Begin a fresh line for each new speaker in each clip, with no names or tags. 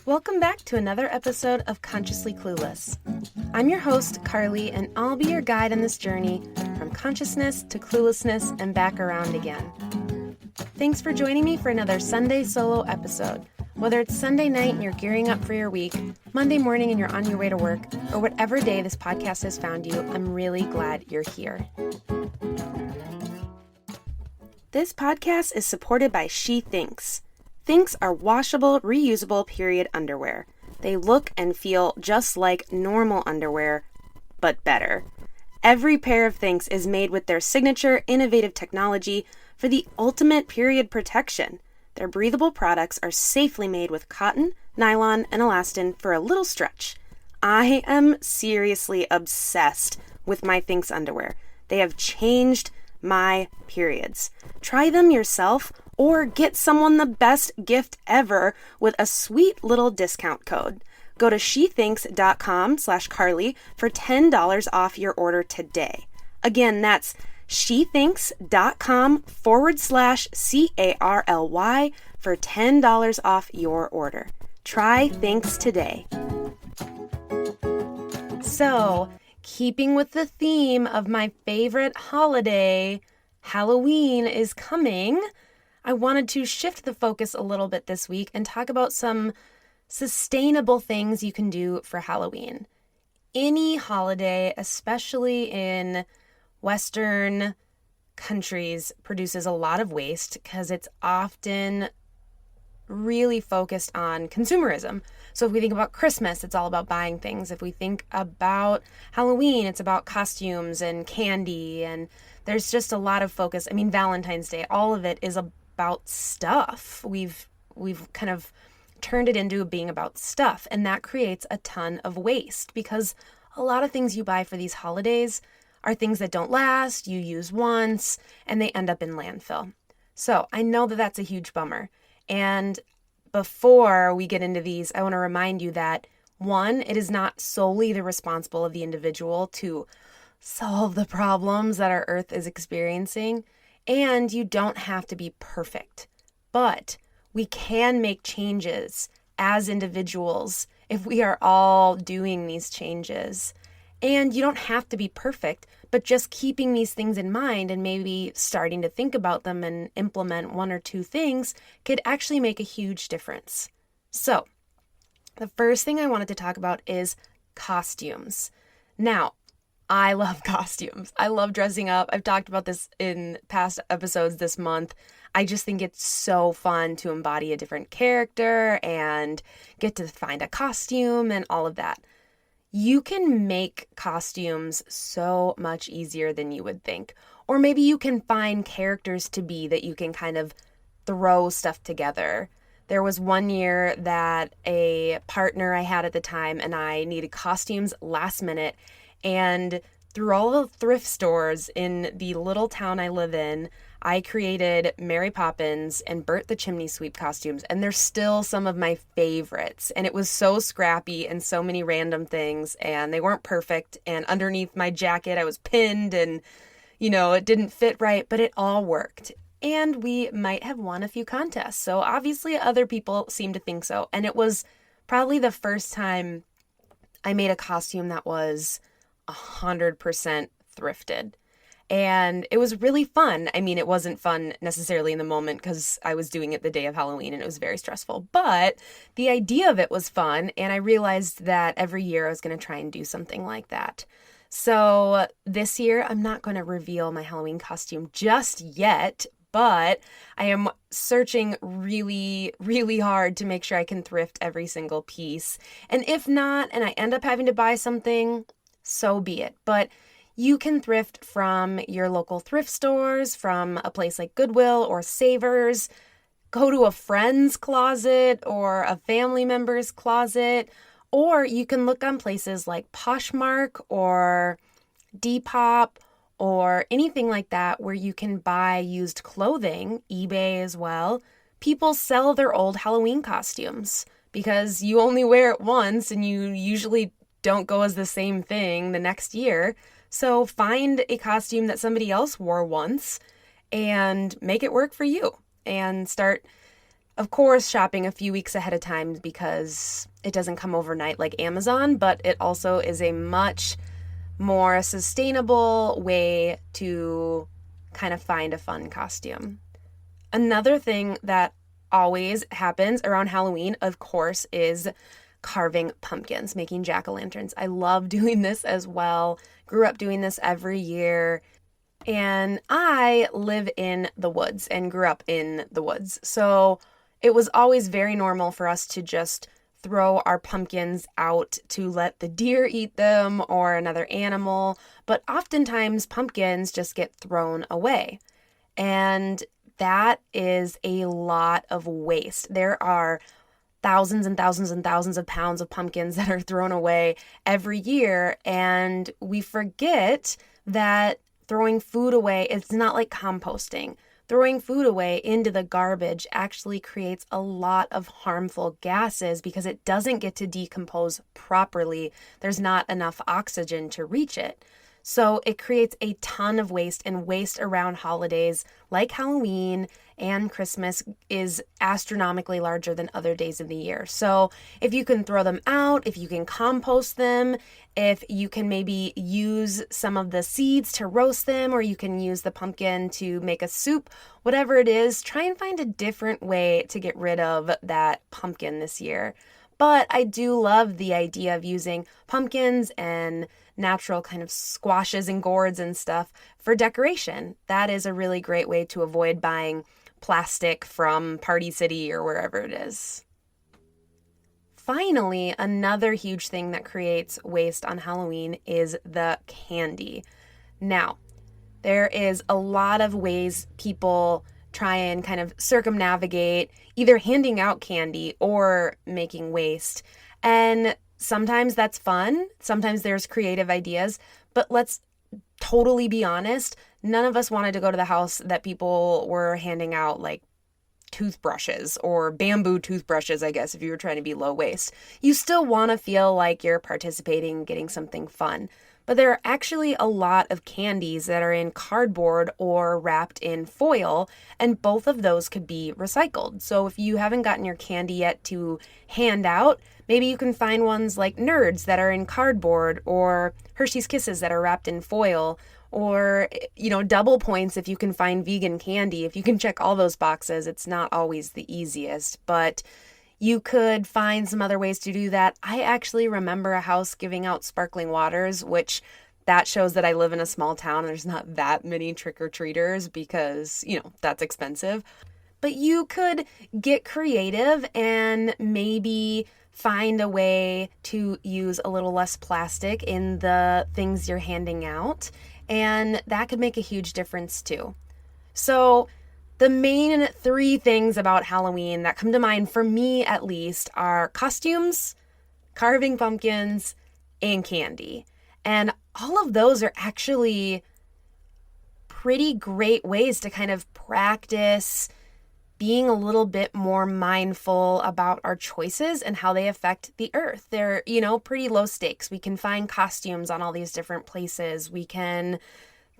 Welcome back to another episode of Consciously Clueless. I'm your host, Carly, and I'll be your guide on this journey from consciousness to cluelessness and back around again. Thanks for joining me for another Sunday solo episode. Whether it's Sunday night and you're gearing up for your week, Monday morning and you're on your way to work, or whatever day this podcast has found you, I'm really glad you're here. This podcast is supported by showThanks. Thinks are washable, reusable period underwear. They look and feel just like normal underwear, but better. Every pair of Thinks is made with their signature innovative technology for the ultimate period protection. Their breathable products are safely made with cotton, nylon, and elastin for a little stretch. I am seriously obsessed with my Thinks underwear. They have changed my periods. Try them yourself or get someone the best gift ever with a sweet little discount code. Go to showthanks.com/Carly for $10 off your order today. Again, that's showthanks.com/CARLY for $10 off your order. Try Thanks today. So, keeping with the theme of my favorite holiday, Halloween is coming. I wanted to shift the focus a little bit this week and talk about some sustainable things you can do for Halloween. Any holiday, especially in Western countries, produces a lot of waste because it's often really focused on consumerism. So if we think about Christmas, it's all about buying things. If we think about Halloween, it's about costumes and candy, and there's just a lot of focus. I mean, Valentine's Day, all of it is about stuff. We've kind of turned it into being about stuff, and that creates a ton of waste because a lot of things you buy for these holidays are things that don't last, you use once, and they end up in landfill. So I know that that's a huge bummer. And before we get into these, I want to remind you that, one, it is not solely the responsibility of the individual to solve the problems that our Earth is experiencing, and you don't have to be perfect. But we can make changes as individuals if we are all doing these changes. And you don't have to be perfect, but just keeping these things in mind and maybe starting to think about them and implement one or two things could actually make a huge difference. So, the first thing I wanted to talk about is costumes. Now, I love costumes. I love dressing up. I've talked about this in past episodes this month. I just think it's so fun to embody a different character and get to find a costume and all of that. You can make costumes so much easier than you would think. Or maybe you can find characters to be that you can kind of throw stuff together. There was one year that a partner I had at the time and I needed costumes last minute. And through all the thrift stores in the little town I live in, I created Mary Poppins and Bert the Chimney Sweep costumes, and they're still some of my favorites. And it was so scrappy and so many random things, and they weren't perfect. And underneath my jacket, I was pinned and, it didn't fit right, but it all worked. And we might have won a few contests. So obviously other people seem to think so. And it was probably the first time I made a costume that was 100% thrifted. And it was really fun. I mean, it wasn't fun necessarily in the moment because I was doing it the day of Halloween and it was very stressful. But the idea of it was fun. And I realized that every year I was going to try and do something like that. So this year, I'm not going to reveal my Halloween costume just yet. But I am searching really, really hard to make sure I can thrift every single piece. And if not, and I end up having to buy something, so be it. But you can thrift from your local thrift stores, from a place like Goodwill or Savers. Go to a friend's closet or a family member's closet. Or you can look on places like Poshmark or Depop or anything like that where you can buy used clothing, eBay as well. People sell their old Halloween costumes because you only wear it once and you usually don't go as the same thing the next year. So find a costume that somebody else wore once and make it work for you and start Of course, shopping a few weeks ahead of time because it doesn't come overnight like Amazon, but it also is a much more sustainable way to kind of find a fun costume. Another thing that always happens around Halloween, of course, is carving pumpkins, making jack-o'-lanterns. I love doing this as well. Grew up doing this every year. And I live in the woods and grew up in the woods. So it was always very normal for us to just throw our pumpkins out to let the deer eat them or another animal. But oftentimes pumpkins just get thrown away. And that is a lot of waste. There are thousands and thousands and thousands of pounds of pumpkins that are thrown away every year. And we forget that throwing food away, it's not like composting. Throwing food away into the garbage actually creates a lot of harmful gases because it doesn't get to decompose properly. There's not enough oxygen to reach it. So it creates a ton of waste, and waste around holidays like Halloween and Christmas is astronomically larger than other days of the year. So if you can throw them out, if you can compost them, if you can maybe use some of the seeds to roast them, or you can use the pumpkin to make a soup, whatever it is, try and find a different way to get rid of that pumpkin this year. But I do love the idea of using pumpkins and natural kind of squashes and gourds and stuff for decoration. That is a really great way to avoid buying plastic from Party City or wherever it is. Finally, another huge thing that creates waste on Halloween is the candy. Now, there is a lot of ways people try and kind of circumnavigate either handing out candy or making waste. And sometimes that's fun. Sometimes there's creative ideas. But let's totally be honest. None of us wanted to go to the house that people were handing out like toothbrushes or bamboo toothbrushes, I guess, if you were trying to be low waste. You still want to feel like you're participating, getting something fun. But there are actually a lot of candies that are in cardboard or wrapped in foil, and both of those could be recycled. So if you haven't gotten your candy yet to hand out, maybe you can find ones like Nerds that are in cardboard, or Hershey's Kisses that are wrapped in foil, or, double points if you can find vegan candy. If you can check all those boxes, it's not always the easiest, but you could find some other ways to do that. I actually remember a house giving out sparkling waters, which that shows that I live in a small town and there's not that many trick-or-treaters because, that's expensive. But you could get creative and maybe find a way to use a little less plastic in the things you're handing out, and that could make a huge difference too. So the main three things about Halloween that come to mind, for me at least, are costumes, carving pumpkins, and candy. And all of those are actually pretty great ways to kind of practice being a little bit more mindful about our choices and how they affect the earth. They're, pretty low stakes. We can find costumes on all these different places. We can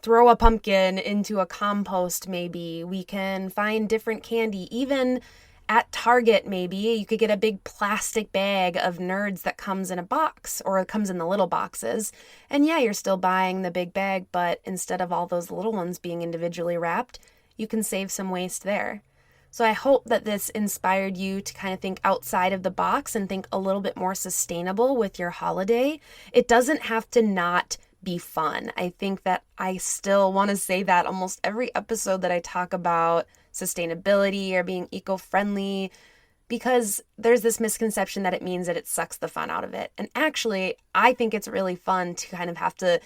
throw a pumpkin into a compost, maybe. We can find different candy. Even at Target, maybe, you could get a big plastic bag of Nerds that comes in a box, or it comes in the little boxes. And yeah, you're still buying the big bag, but instead of all those little ones being individually wrapped, you can save some waste there. So I hope that this inspired you to kind of think outside of the box and think a little bit more sustainable with your holiday. It doesn't have to not be fun. I think that I still want to say that almost every episode that I talk about sustainability or being eco-friendly, because there's this misconception that it means that it sucks the fun out of it. And actually, I think it's really fun to kind of have to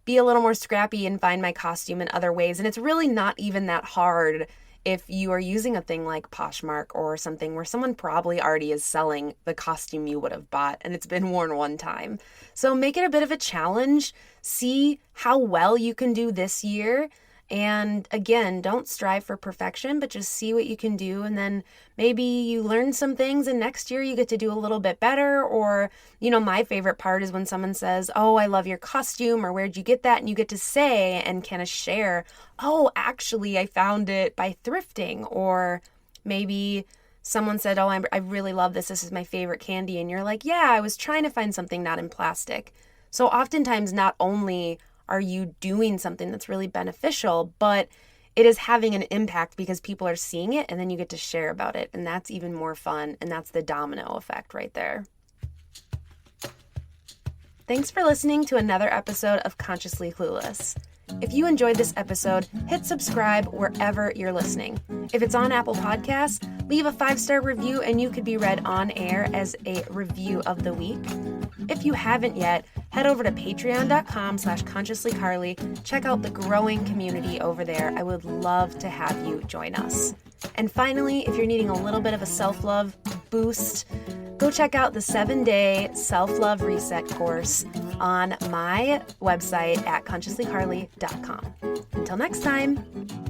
be a little more scrappy and find my costume in other ways. And it's really not even that hard if you are using a thing like Poshmark or something where someone probably already is selling the costume you would have bought and it's been worn one time. So make it a bit of a challenge. See how well you can do this year. And again, don't strive for perfection, but just see what you can do. And then maybe you learn some things and next year you get to do a little bit better. Or, my favorite part is when someone says, "Oh, I love your costume," or "Where'd you get that?" And you get to say and kind of share, "Oh, actually, I found it by thrifting." Or maybe someone said, oh, I really love this. This is my favorite candy. And you're like, yeah, I was trying to find something not in plastic. So oftentimes, not only are you doing something that's really beneficial, but it is having an impact because people are seeing it and then you get to share about it. And that's even more fun. And that's the domino effect right there. Thanks for listening to another episode of Consciously Clueless. If you enjoyed this episode, hit subscribe wherever you're listening. If it's on Apple Podcasts, leave a 5-star review and you could be read on air as a review of the week. If you haven't yet, head over to patreon.com/consciouslycarly. Check out the growing community over there. I would love to have you join us. And finally, if you're needing a little bit of a self-love boost, go check out the 7-day self-love reset course on my website at consciouslycarly.com. Until next time.